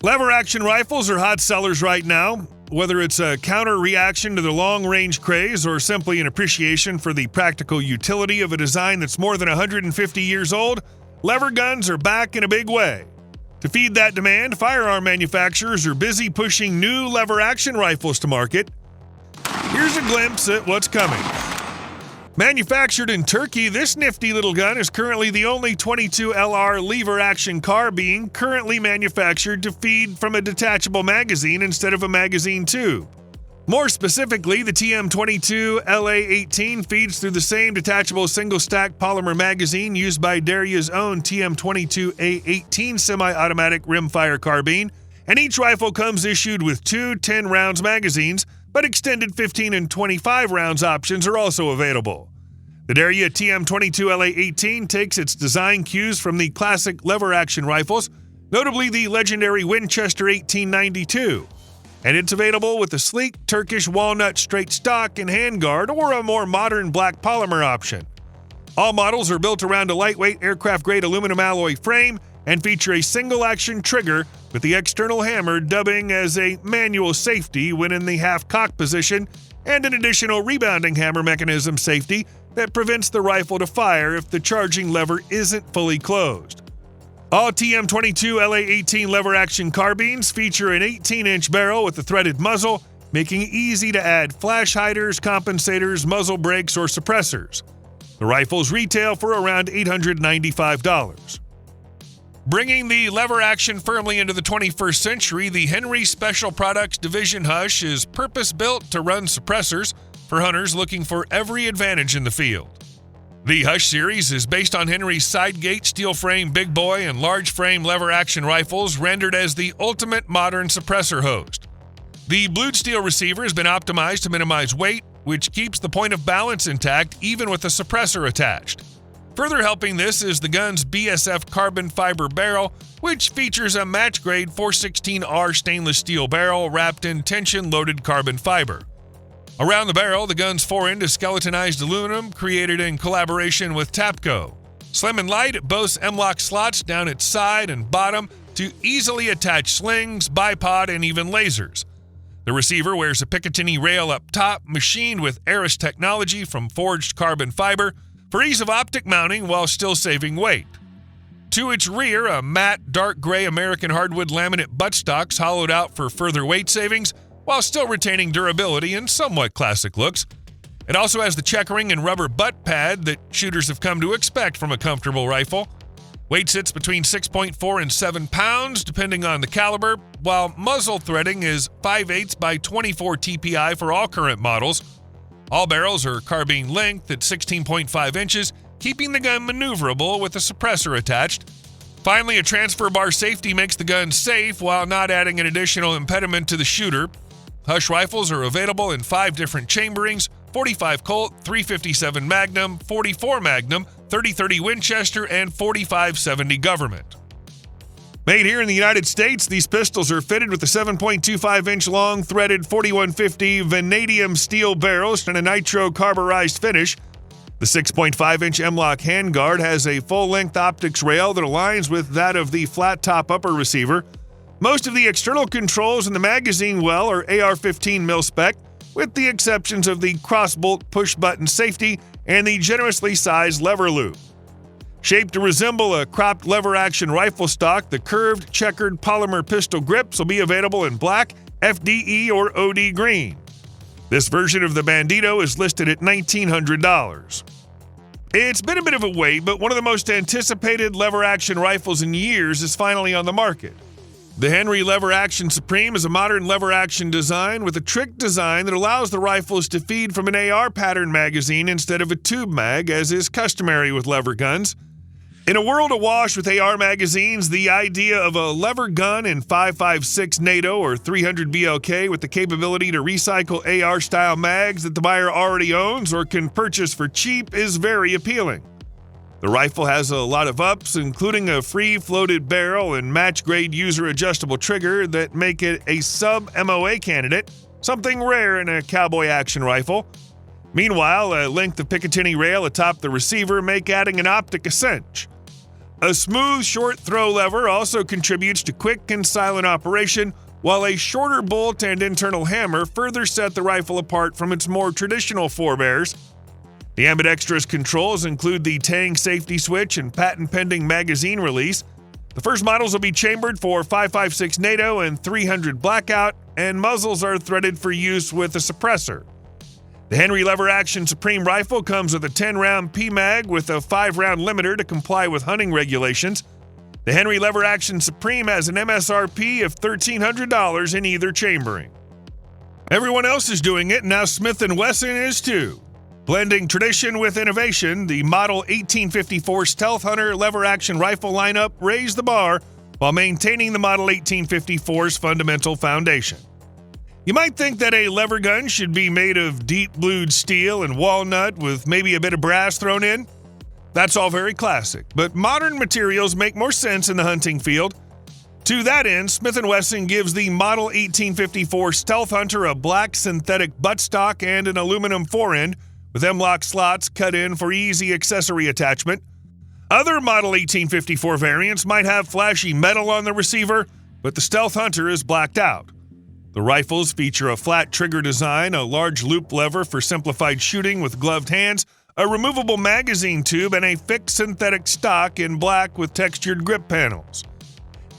Lever-action rifles are hot sellers right now. Whether it's a counter-reaction to the long-range craze or simply an appreciation for the practical utility of a design that's more than 150 years old, lever guns are back in a big way. To feed that demand, firearm manufacturers are busy pushing new lever-action rifles to market. Here's a glimpse at what's coming. Manufactured in Turkey, this nifty little gun is currently the only .22 LR lever-action carbine currently manufactured to feed from a detachable magazine instead of a magazine tube. More specifically, the TM22 LA18 feeds through the same detachable single-stack polymer magazine used by Daria's own TM22A18 semi-automatic rimfire carbine, and each rifle comes issued with two 10-rounds magazines, but extended 15 and 25 rounds options are also available. The Daria TM22LA18 takes its design cues from the classic lever-action rifles, notably the legendary Winchester 1892, and it's available with a sleek Turkish walnut straight stock and handguard or a more modern black polymer option. All models are built around a lightweight aircraft-grade aluminum alloy frame and feature a single-action trigger with the external hammer dubbing as a manual safety when in the half-cock position and an additional rebounding hammer mechanism safety that prevents the rifle to fire if the charging lever isn't fully closed. All TM22 LA18 lever-action carbines feature an 18-inch barrel with a threaded muzzle, making it easy to add flash hiders, compensators, muzzle brakes, or suppressors. The rifles retail for around $895. Bringing the lever action firmly into the 21st century, the Henry Special Products Division Hush is purpose-built to run suppressors for hunters looking for every advantage in the field. The Hush series is based on Henry's side-gate, steel-frame, big boy, and large-frame lever-action rifles rendered as the ultimate modern suppressor host. The blued steel receiver has been optimized to minimize weight, which keeps the point of balance intact even with a suppressor attached. Further helping this is the gun's BSF carbon fiber barrel, which features a match-grade 416R stainless steel barrel wrapped in tension-loaded carbon fiber. Around the barrel, the gun's forend is skeletonized aluminum created in collaboration with Tapco. Slim and light, it boasts M-Lok slots down its side and bottom to easily attach slings, bipod, and even lasers. The receiver wears a Picatinny rail up top, machined with Aris technology from forged carbon fiber, for ease of optic mounting while still saving weight. To its rear, a matte, dark gray American hardwood laminate buttstocks hollowed out for further weight savings while still retaining durability and somewhat classic looks. It also has the checkering and rubber butt pad that shooters have come to expect from a comfortable rifle. Weight sits between 6.4 and 7 pounds, depending on the caliber, while muzzle threading is 5/8 by 24 TPI for all current models. All barrels are carbine length at 16.5 inches, keeping the gun maneuverable with a suppressor attached. Finally, a transfer bar safety makes the gun safe while not adding an additional impediment to the shooter. Hush rifles are available in 5 different chamberings: 45 Colt, 357 Magnum, 44 Magnum, 30-30 Winchester, and 45-70 Government. Made here in the United States, these pistols are fitted with a 7.25-inch long threaded 4150 vanadium steel barrels and a nitro carburized finish. The 6.5-inch M-Lok handguard has a full-length optics rail that aligns with that of the flat-top upper receiver. Most of the external controls in the magazine well are AR-15 mil-spec, with the exceptions of the cross-bolt push-button safety and the generously sized lever loop. Shaped to resemble a cropped lever-action rifle stock, the curved, checkered polymer pistol grips will be available in black, FDE, or OD green. This version of the Bandito is listed at $1,900. It's been a bit of a wait, but one of the most anticipated lever-action rifles in years is finally on the market. The Henry Lever Action Supreme is a modern lever-action design with a trick design that allows the rifles to feed from an AR pattern magazine instead of a tube mag, as is customary with lever guns. In a world awash with AR magazines, the idea of a lever gun in 5.56 NATO or 300 BLK with the capability to recycle AR-style mags that the buyer already owns or can purchase for cheap is very appealing. The rifle has a lot of ups, including a free-floated barrel and match-grade user-adjustable trigger that make it a sub-MOA candidate, something rare in a cowboy action rifle. Meanwhile, a length of Picatinny rail atop the receiver make adding an optic a cinch. A smooth, short throw lever also contributes to quick and silent operation, while a shorter bolt and internal hammer further set the rifle apart from its more traditional forebears. The ambidextrous controls include the Tang safety switch and patent-pending magazine release. The first models will be chambered for 5.56 NATO and 300 blackout, and muzzles are threaded for use with a suppressor. The Henry Lever Action Supreme rifle comes with a 10-round PMag with a 5-round limiter to comply with hunting regulations. The Henry Lever Action Supreme has an MSRP of $1,300 in either chambering. Everyone else is doing it, now Smith & Wesson is too. Blending tradition with innovation, the Model 1854 Stealth Hunter lever action rifle lineup raised the bar while maintaining the Model 1854's fundamental foundation. You might think that a lever gun should be made of deep blued steel and walnut with maybe a bit of brass thrown in. That's all very classic, but modern materials make more sense in the hunting field. To that end, Smith & Wesson gives the Model 1854 Stealth Hunter a black synthetic buttstock and an aluminum forend with M-Lok slots cut in for easy accessory attachment. Other Model 1854 variants might have flashy metal on the receiver, but the Stealth Hunter is blacked out. The rifles feature a flat trigger design, a large loop lever for simplified shooting with gloved hands, a removable magazine tube, and a fixed synthetic stock in black with textured grip panels.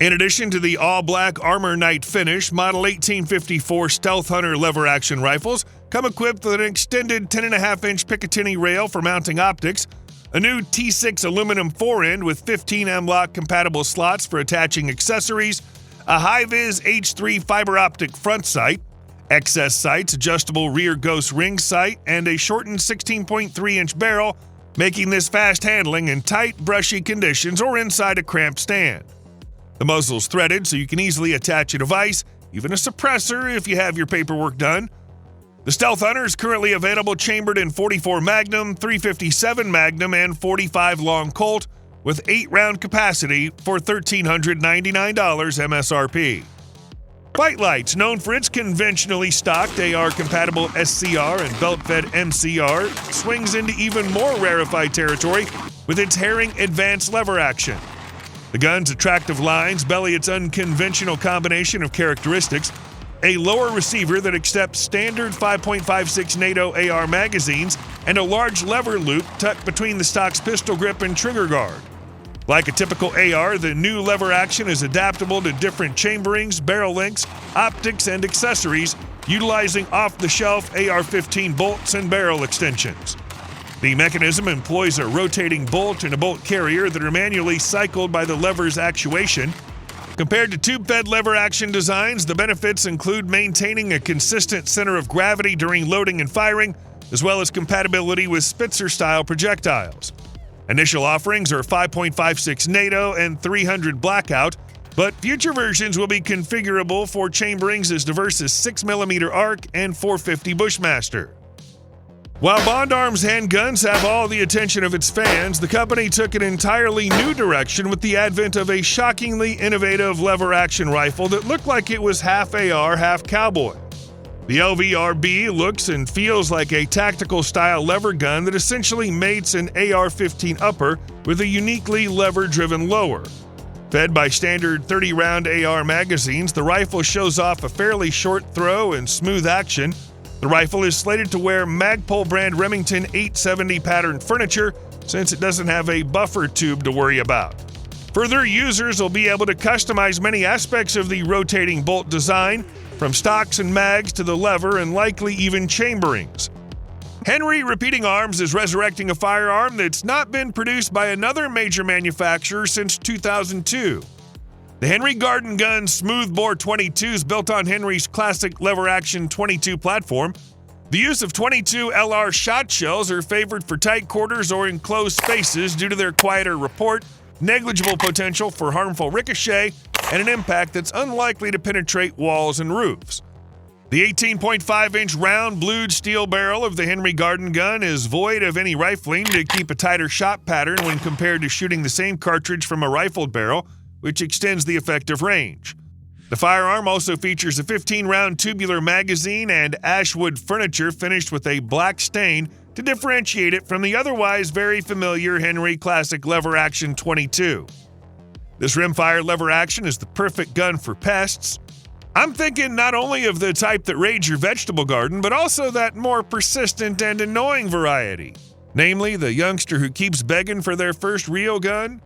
In addition to the all-black Armor Knight finish, Model 1854 Stealth Hunter lever action rifles come equipped with an extended 10.5-inch Picatinny rail for mounting optics, a new T6 aluminum forend with 15 M-Lok compatible slots for attaching accessories, a high-vis H3 fiber-optic front sight, excess sights, adjustable rear ghost ring sight, and a shortened 16.3-inch barrel, making this fast handling in tight, brushy conditions or inside a cramped stand. The muzzle's threaded so you can easily attach a device, even a suppressor if you have your paperwork done. The Stealth Hunter is currently available chambered in .44 Magnum, .357 Magnum, and .45 Long Colt, with 8-round capacity for $1,399 MSRP. Fight Lights, known for its conventionally stocked AR-compatible SCR and belt-fed MCR, swings into even more rarefied territory with its Herring Advanced lever action. The gun's attractive lines belly its unconventional combination of characteristics: a lower receiver that accepts standard 5.56 NATO AR magazines, and a large lever loop tucked between the stock's pistol grip and trigger guard. Like a typical AR, the new lever action is adaptable to different chamberings, barrel lengths, optics, and accessories, utilizing off-the-shelf AR-15 bolts and barrel extensions. The mechanism employs a rotating bolt and a bolt carrier that are manually cycled by the lever's actuation. Compared to tube-fed lever action designs, the benefits include maintaining a consistent center of gravity during loading and firing, as well as compatibility with Spitzer-style projectiles. Initial offerings are 5.56 NATO and 300 blackout, but future versions will be configurable for chamberings as diverse as 6mm arc and 450 Bushmaster. While Bond Arms handguns have all the attention of its fans, the company took an entirely new direction with the advent of a shockingly innovative lever-action rifle that looked like it was half AR, half cowboy. The LVRB looks and feels like a tactical-style lever gun that essentially mates an AR-15 upper with a uniquely lever-driven lower. Fed by standard 30-round AR magazines, the rifle shows off a fairly short throw and smooth action. The rifle is slated to wear Magpul brand Remington 870 patterned furniture since it doesn't have a buffer tube to worry about. Further, users will be able to customize many aspects of the rotating bolt design, from stocks and mags to the lever and likely even chamberings. Henry Repeating Arms is resurrecting a firearm that's not been produced by another major manufacturer since 2002. The Henry Garden Gun Smoothbore 22 is built on Henry's classic lever-action 22 platform. The use of 22 LR shot shells are favored for tight quarters or enclosed spaces due to their quieter report, negligible potential for harmful ricochet, and an impact that's unlikely to penetrate walls and roofs. The 18.5-inch round blued steel barrel of the Henry Garden Gun is void of any rifling to keep a tighter shot pattern when compared to shooting the same cartridge from a rifled barrel, which extends the effective range. The firearm also features a 15-round tubular magazine and ashwood furniture finished with a black stain to differentiate it from the otherwise very familiar Henry Classic Lever Action 22. This rimfire lever action is the perfect gun for pests. I'm thinking not only of the type that raids your vegetable garden, but also that more persistent and annoying variety. Namely, the youngster who keeps begging for their first real gun,